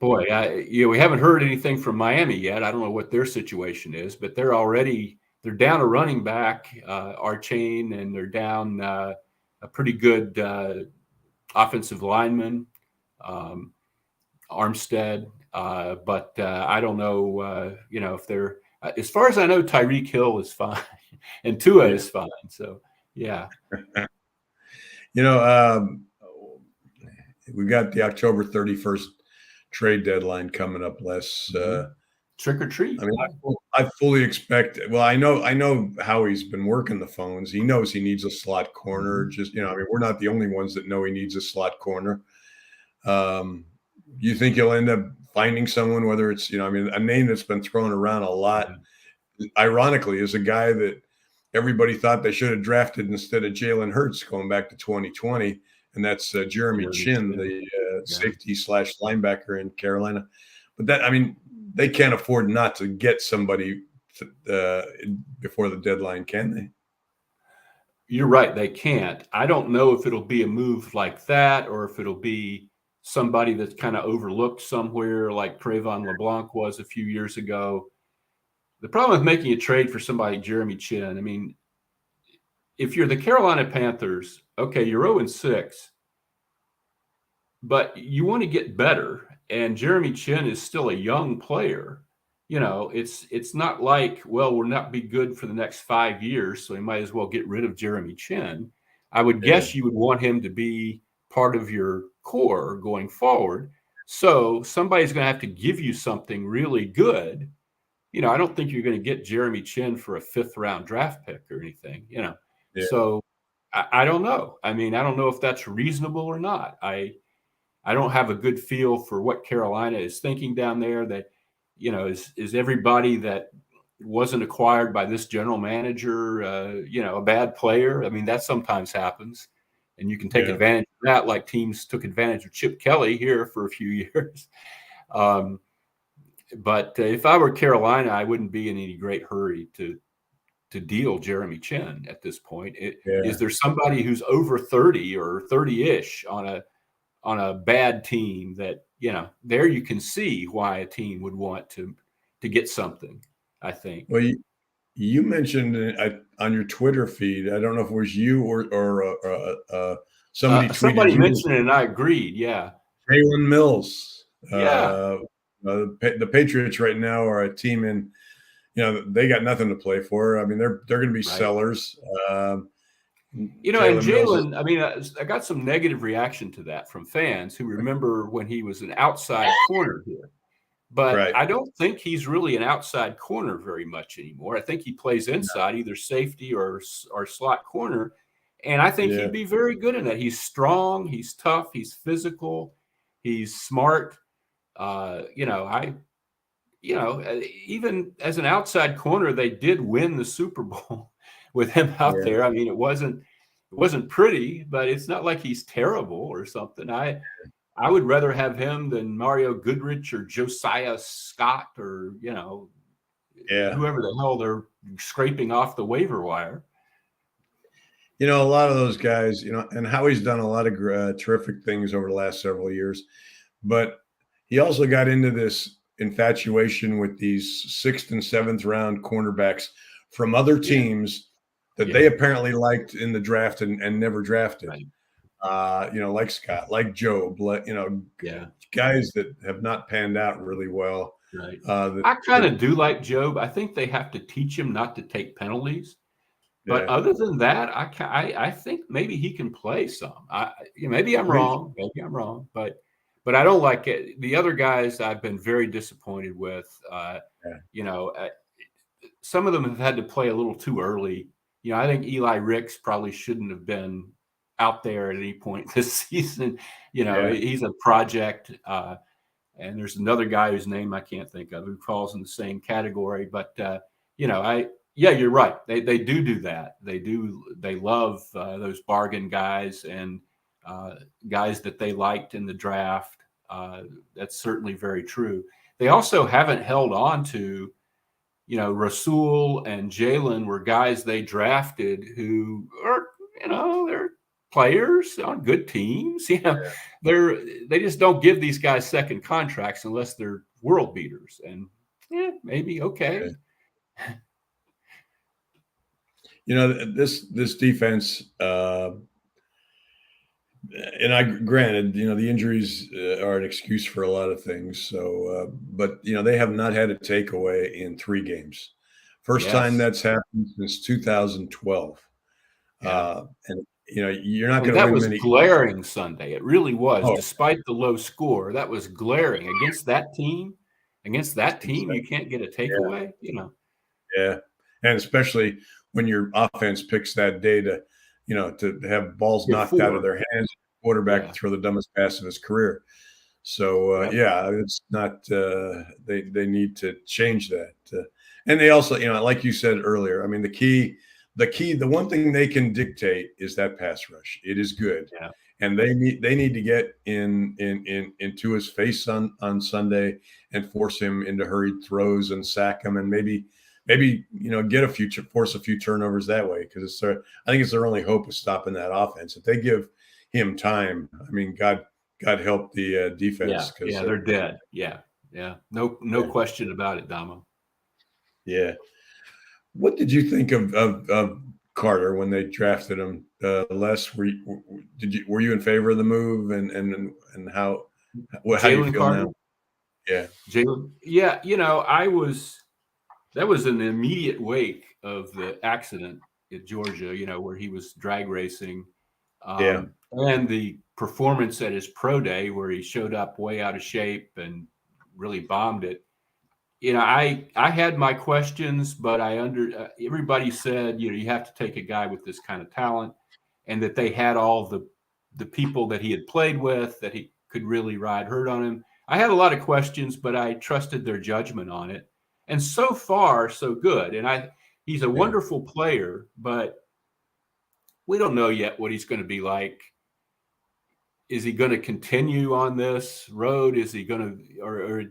boy, we haven't heard anything from Miami yet. I don't know what their situation is, but they're down a running back, Archain, and they're down a pretty good offensive lineman, Armstead. But I don't know, if they're, as far as I know, Tyreek Hill is fine and Tua is fine. So, yeah. We got the October 31st trade deadline coming up, Les. Trick or treat. I mean, I fully expect. Well, I know how he's been working the phones. He knows he needs a slot corner. We're not the only ones that know he needs a slot corner. You think he'll end up finding someone? Whether it's a name that's been thrown around a lot. Ironically, is a guy that everybody thought they should have drafted instead of Jalen Hurts going back to 2020, and that's Jeremy Chin, the safety / linebacker in Carolina. But they can't afford not to get somebody before the deadline, can they? You're right. They can't. I don't know if it'll be a move like that or if it'll be somebody that's kind of overlooked somewhere like Trayvon LeBlanc was a few years ago. The problem with making a trade for somebody like Jeremy Chin, if you're the Carolina Panthers, okay, you're 0-6, but you want to get better. And Jeremy Chin is still a young player. It's not like, we'll not be good for the next 5 years, so we might as well get rid of Jeremy Chin. I would guess you would want him to be part of your core going forward. So somebody's going to have to give you something really good. I don't think you're going to get Jeremy Chin for a 5th round draft pick or anything, So I don't know. I don't know if that's reasonable or not. I don't have a good feel for what Carolina is thinking down there. That, is everybody that wasn't acquired by this general manager, a bad player? That sometimes happens, and you can take advantage of that, like teams took advantage of Chip Kelly here for a few years. But if I were Carolina, I wouldn't be in any great hurry to deal Jeremy Chin at this point. Is there somebody who's over 30 or 30-ish on a bad team that, there you can see why a team would want to get something, I think. Well, you mentioned on your Twitter feed, I don't know if it was you or somebody tweeted. Somebody mentioned it and I agreed, yeah. Jalen Mills. Yeah. The Patriots right now are a team in, they got nothing to play for. They're going to be sellers. You know, and Jalen, I mean, I got some negative reaction to that from fans who remember when he was an outside corner here. But I don't think he's really an outside corner very much anymore. I think he plays inside, either safety or slot corner. And I think he'd be very good in that. He's strong, he's tough, he's physical, he's smart. Even as an outside corner, they did win the Super Bowl with him out there. I mean, it wasn't pretty, but it's not like he's terrible or something. I would rather have him than Mario Goodrich or Josiah Scott or, whoever the hell they're scraping off the waiver wire. A lot of those guys, and Howie's done a lot of terrific things over the last several years, but he also got into this infatuation with these 6th and 7th round cornerbacks from other teams that they apparently liked in the draft and never drafted. Right. Like Scott, like Job, guys that have not panned out really well. Right. I kind of do like Job. I think they have to teach him not to take penalties. But other than that, I think maybe he can play some. Maybe I'm wrong. But I don't like it. The other guys I've been very disappointed with. Some of them have had to play a little too early. I think Eli Ricks probably shouldn't have been out there at any point this season. He's a project. And there's another guy whose name I can't think of who falls in the same category. But, you're right. They do that. They love those bargain guys and guys that they liked in the draft. That's certainly very true. They also haven't held on to, Rasul and Jalen were guys they drafted who are, they're players on good teams. They just don't give these guys second contracts unless they're world beaters. And maybe okay. This defense, and granted, the injuries are an excuse for a lot of things. So, but they have not had a takeaway in 3 games. First time that's happened since 2012. And you're not going to win many. That was glaring Sunday. It really was. Despite the low score, that was glaring against that team. Against that team, you can't get a takeaway. Yeah, and especially when your offense picks that day to have balls knocked out of their hands, quarterback to throw the dumbest pass of his career. So it's not. They need to change that, and they also, like you said earlier. I mean, the one thing they can dictate is that pass rush. It is good, and they need to get into his face on Sunday and force him into hurried throws and sack him, and maybe force a few turnovers that way, because I think it's their only hope of stopping that offense. If they give him time, I mean, God help the defense. Yeah, they're dead. Yeah. No question about it, Damo. Yeah. What did you think of Carter when they drafted him? Les, were you in favor of the move, and how do you feel Carter? now? Yeah, Jalen. Yeah, I was. That was an immediate wake of the accident at Georgia, where he was drag racing. And the performance at his pro day where he showed up way out of shape and really bombed it. I had my questions, but everybody said, you have to take a guy with this kind of talent, and that they had all the people that he had played with that he could really ride herd on him. I had a lot of questions, but I trusted their judgment on it. And so far, so good. And he's a wonderful player, but we don't know yet what he's going to be like. Is he going to continue on this road? Is he going to, or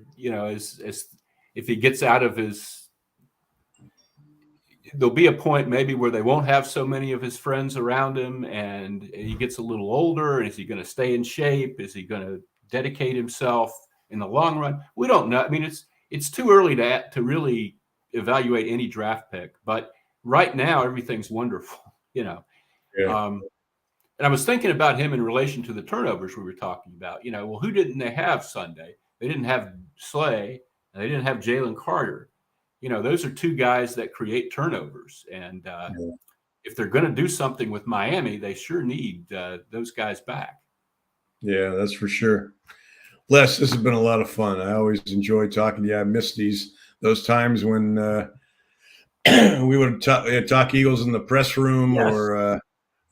as if he gets out of there'll be a point maybe where they won't have so many of his friends around him, and he gets a little older. And is he going to stay in shape? Is he going to dedicate himself in the long run? We don't know. I mean, it's too early to really evaluate any draft pick, but right now everything's wonderful, and I was thinking about him in relation to the turnovers we were talking about. Well, who didn't they have Sunday? They didn't have Slay, and they didn't have Jalen Carter. Those are 2 guys that create turnovers, and if they're going to do something with Miami, they sure need those guys back. Yeah, that's for sure. Les, this has been a lot of fun. I always enjoy talking to you. I miss those times when we would talk Eagles in the press room, Yes.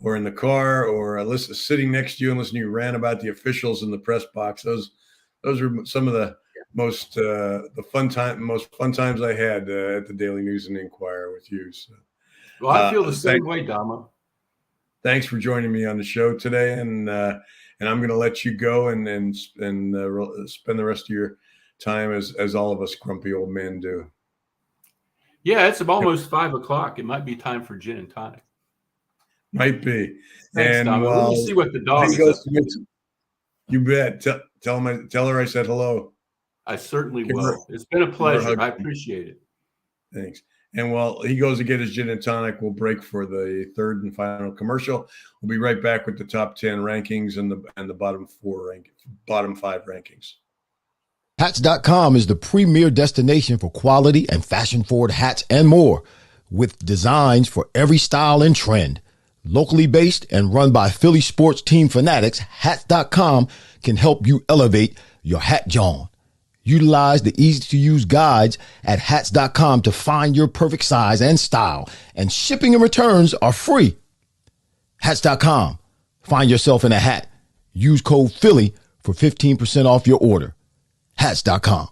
or in the car, or sitting next to you and listening to you rant about the officials in the press box. Those are some of the most fun times I had at the Daily News and Inquirer with you. So, well, I feel the same way, Dama. Thanks for joining me on the show today, and I'm going to let you go and spend the rest of your time as all of us grumpy old men do. Yeah, it's almost 5 o'clock. It might be time for gin and tonic. Might be. Thanks, and Dama. Let me see what the dog is up to. You bet. Tell her I said hello. I certainly will. It's been a pleasure. I appreciate it. Thanks. And while he goes to get his gin and tonic, we'll break for the third and final commercial. We'll be right back with the top 10 rankings and the bottom 5 rankings. Hats.com is the premier destination for quality and fashion-forward hats and more, with designs for every style and trend. Locally based and run by Philly sports team fanatics, Hats.com can help you elevate your hat John. Utilize the easy-to-use guides at Hats.com to find your perfect size and style, and shipping and returns are free. Hats.com. Find yourself in a hat. Use code Philly for 15% off your order. Hats.com.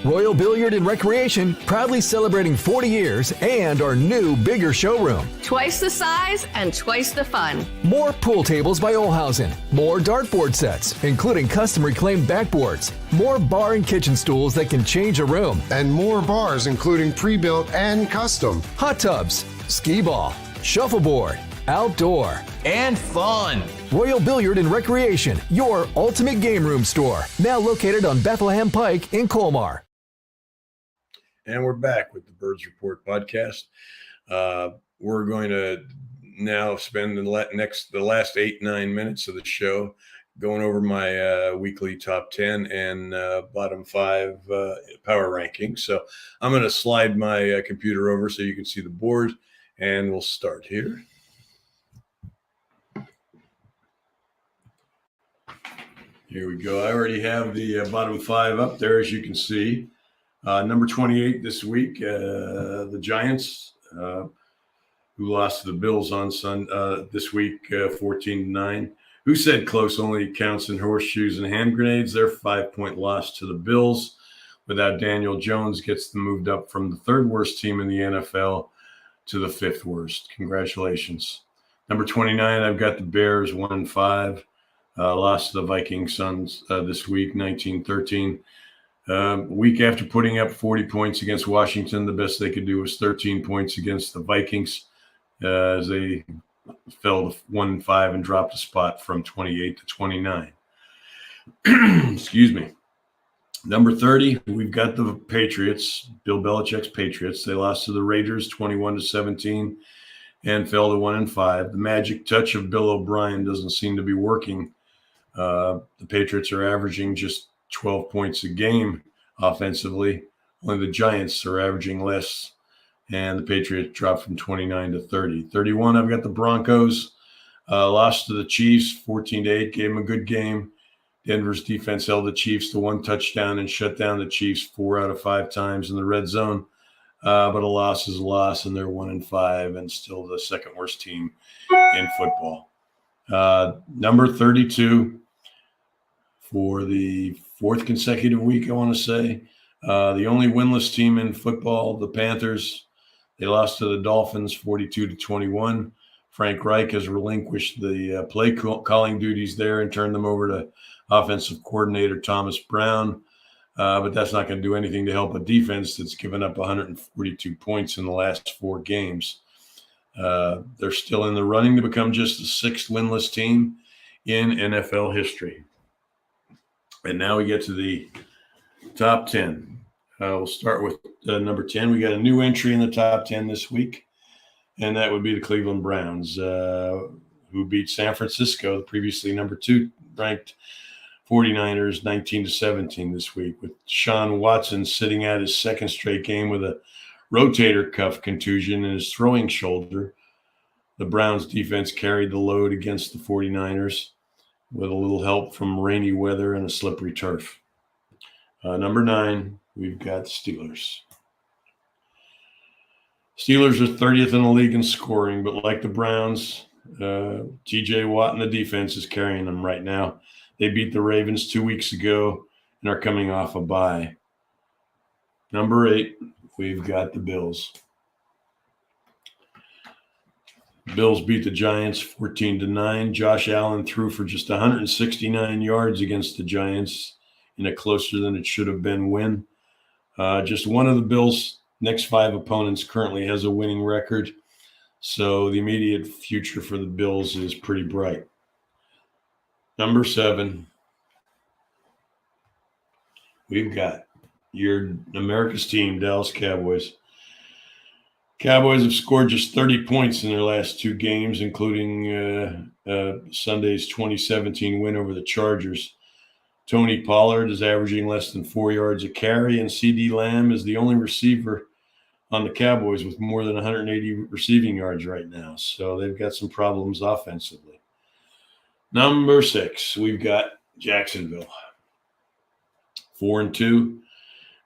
Royal Billiard and Recreation, proudly celebrating 40 years and our new, bigger showroom. Twice the size and twice the fun. More pool tables by Olhausen. More dartboard sets, including custom reclaimed backboards. More bar and kitchen stools that can change a room. And more bars, including pre-built and custom. Hot tubs, skee ball, shuffleboard, outdoor, and fun. Royal Billiard and Recreation, your ultimate game room store. Now located on Bethlehem Pike in Colmar. And we're back with the Birds Report podcast. We're going to now spend the last 8-9 minutes of the show going over my weekly top 10 and bottom 5 power rankings. So I'm going to slide my computer over so you can see the board, and we'll start here. Here we go. I already have the bottom 5 up there, as you can see. Number 28 this week, the Giants, who lost to the Bills on this week, 14-9. Who said close only counts in horseshoes and hand grenades? Their 5-point loss to the Bills without Daniel Jones gets them moved up from the 3rd worst team in the NFL to the 5th worst. Congratulations. Number 29, I've got the Bears 1-5. Lost to the Vikings Suns this week, 19-13. Week after putting up 40 points against Washington, the best they could do was 13 points against the Vikings as they fell to 1-5 and dropped a spot from 28 to 29. Excuse me. Number 30, we've got the Patriots, Bill Belichick's Patriots. They lost to the Raiders 21-17 and fell to 1-5. The magic touch of Bill O'Brien doesn't seem to be working. The Patriots are averaging just 12 points a game offensively. Only the Giants are averaging less, and the Patriots dropped from 29 to 30. 31, I've got the Broncos. Lost to the Chiefs 14-8, gave them a good game. Denver's defense held the Chiefs to 1 touchdown and shut down the Chiefs 4 out of 5 times in the red zone. But a loss is a loss, and they're 1-5 and still the 2nd worst team in football. Number 32 for the 4th consecutive week, I want to say. The only winless team in football, the Panthers. They lost to the Dolphins 42-21. Frank Reich has relinquished the play calling duties there and turned them over to offensive coordinator Thomas Brown. But that's not going to do anything to help a defense that's given up 142 points in the last 4 games. They're still in the running to become just the 6th winless team in NFL history. And now we get to the top 10. We'll start with number 10. We got a new entry in the top 10 this week, and that would be the Cleveland Browns, who beat San Francisco, the previously number 2 ranked 49ers, 19-17 this week, with Deshaun Watson sitting out his 2nd straight game with a rotator cuff contusion in his throwing shoulder. The Browns defense carried the load against the 49ers with a little help from rainy weather and a slippery turf. Number 9, we've got Steelers. Steelers are 30th in the league in scoring, but like the Browns, TJ Watt and the defense is carrying them right now. They beat the Ravens 2 weeks ago and are coming off a bye. Number 8, we've got the Bills. Bills beat the Giants 14-9. Josh Allen threw for just 169 yards against the Giants in a closer than it should have been win. Just one of the Bills' next 5 opponents currently has a winning record, so the immediate future for the Bills is pretty bright. Number 7, we've got your America's team, Dallas Cowboys. Cowboys have scored just 30 points in their last 2 games, including Sunday's 2017 win over the Chargers. Tony Pollard is averaging less than 4 yards a carry, and CD Lamb is the only receiver on the Cowboys with more than 180 receiving yards right now. So they've got some problems offensively. Number 6, we've got Jacksonville. 4-2.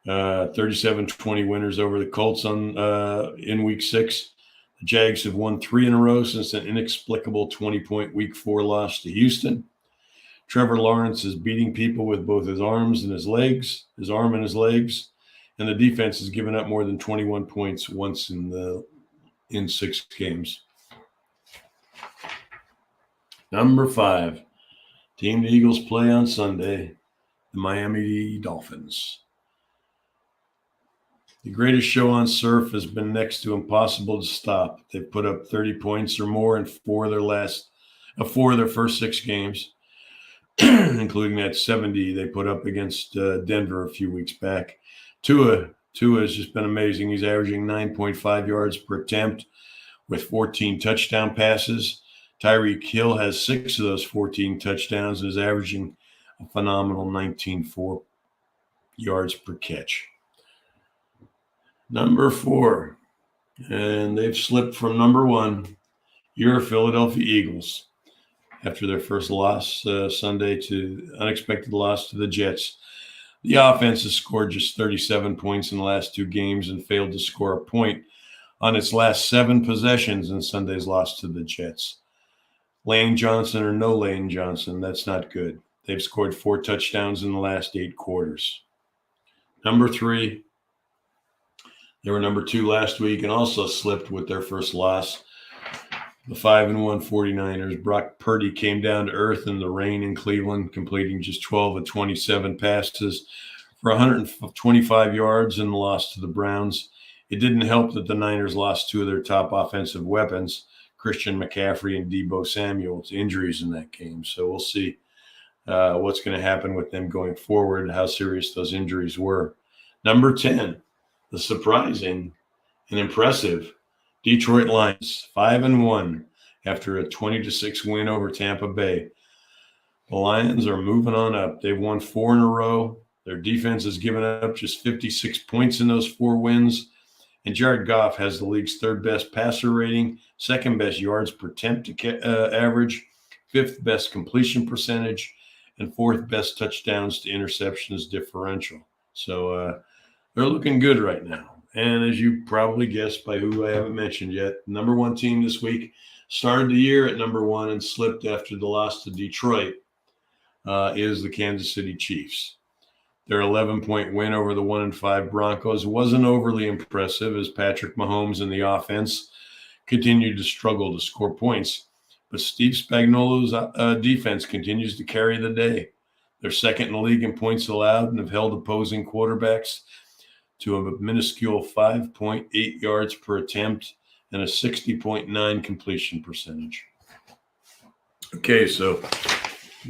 37-20 winners over the Colts in Week 6. The Jags have won 3 in a row since an inexplicable 20-point Week 4 loss to Houston. Trevor Lawrence is beating people with both his arms and his legs, his arm and his legs, and the defense has given up more than 21 points once in 6 games. Number 5, team the Eagles play on Sunday, the Miami Dolphins. The greatest show on surf has been next to impossible to stop. They've put up 30 points or more in 4 of their first 6 games, including that 70 they put up against Denver a few weeks back. Tua has just been amazing. He's averaging 9.5 yards per attempt with 14 touchdown passes. Tyreek Hill has 6 of those 14 touchdowns and is averaging a phenomenal 19.4 yards per catch. Number 4, and they've slipped from number 1, your Philadelphia Eagles, after their first loss Sunday to unexpected loss to the Jets. The offense has scored just 37 points in the last 2 games and failed to score a point on its last 7 possessions in Sunday's loss to the Jets. Lane Johnson or no Lane Johnson, that's not good. They've scored 4 touchdowns in the last 8 quarters. Number 3, they were number 2 last week and also slipped with their first loss. The 5-1 49ers. Brock Purdy came down to earth in the rain in Cleveland, completing just 12 of 27 passes for 125 yards in the loss to the Browns. It didn't help that the Niners lost 2 of their top offensive weapons, Christian McCaffrey and Deebo Samuel, to injuries in that game. So we'll see what's going to happen with them going forward, how serious those injuries were. Number 10. The surprising and impressive Detroit Lions, 5-1 after a 20-6 win over Tampa Bay. The Lions are moving on up. They've won 4 in a row. Their defense has given up just 56 points in those 4 wins. And Jared Goff has the league's 3rd best passer rating, 2nd best yards per attempt average, 5th best completion percentage, and 4th best touchdowns to interceptions differential. So, they're looking good right now. And as you probably guessed by who I haven't mentioned yet, number 1 team this week started the year at number 1 and slipped after the loss to Detroit is the Kansas City Chiefs. Their 11-point win over the 1-5 Broncos wasn't overly impressive as Patrick Mahomes and the offense continued to struggle to score points. But Steve Spagnuolo's defense continues to carry the day. They're 2nd in the league in points allowed and have held opposing quarterbacks to a minuscule 5.8 yards per attempt and a 60.9 completion percentage. Okay, so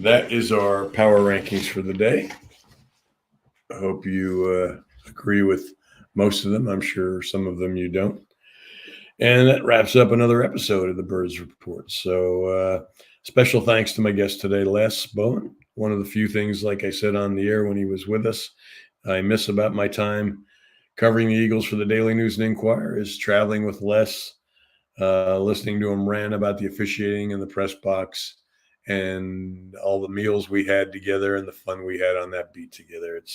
that is our power rankings for the day. I hope you agree with most of them. I'm sure some of them you don't. And that wraps up another episode of the Birds Report. So special thanks to my guest today, Les Bowen. One of the few things, like I said on the air when he was with us, I miss about my time covering the Eagles for the Daily News and Inquirer is traveling with Les listening to him rant about the officiating in the press box and all the meals we had together and the fun we had on that beat together. It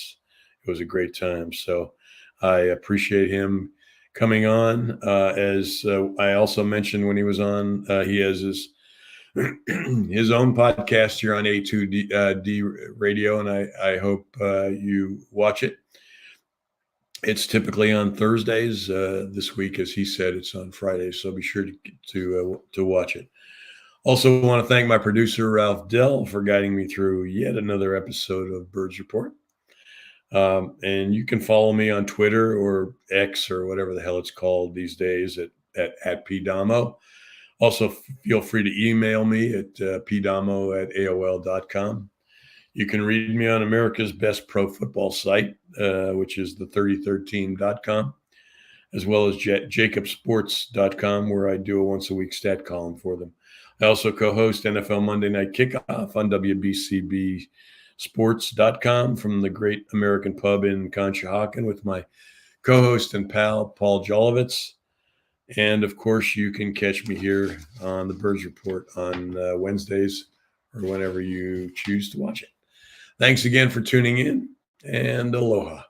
was a great time. So I appreciate him coming on. As I also mentioned when he was on, he has his own podcast here on A2D Radio, and I hope you watch it. It's typically on Thursdays. This week, as he said, it's on Fridays, so be sure to watch it. Also want to thank my producer, Ralph Dell, for guiding me through yet another episode of Birds Report. And you can follow me on Twitter or X or whatever the hell it's called these days at PDomo. Also, feel free to email me at pdomo@aol.com. You can read me on America's best pro football site, which is the 33rdteam.com, as well as jacobsports.com, where I do a once-a-week stat column for them. I also co-host NFL Monday Night Kickoff on WBCBsports.com from the Great American Pub in Conshohocken with my co-host and pal, Paul Domowitch. And, of course, you can catch me here on the Birds Report on Wednesdays or whenever you choose to watch it. Thanks again for tuning in, and aloha.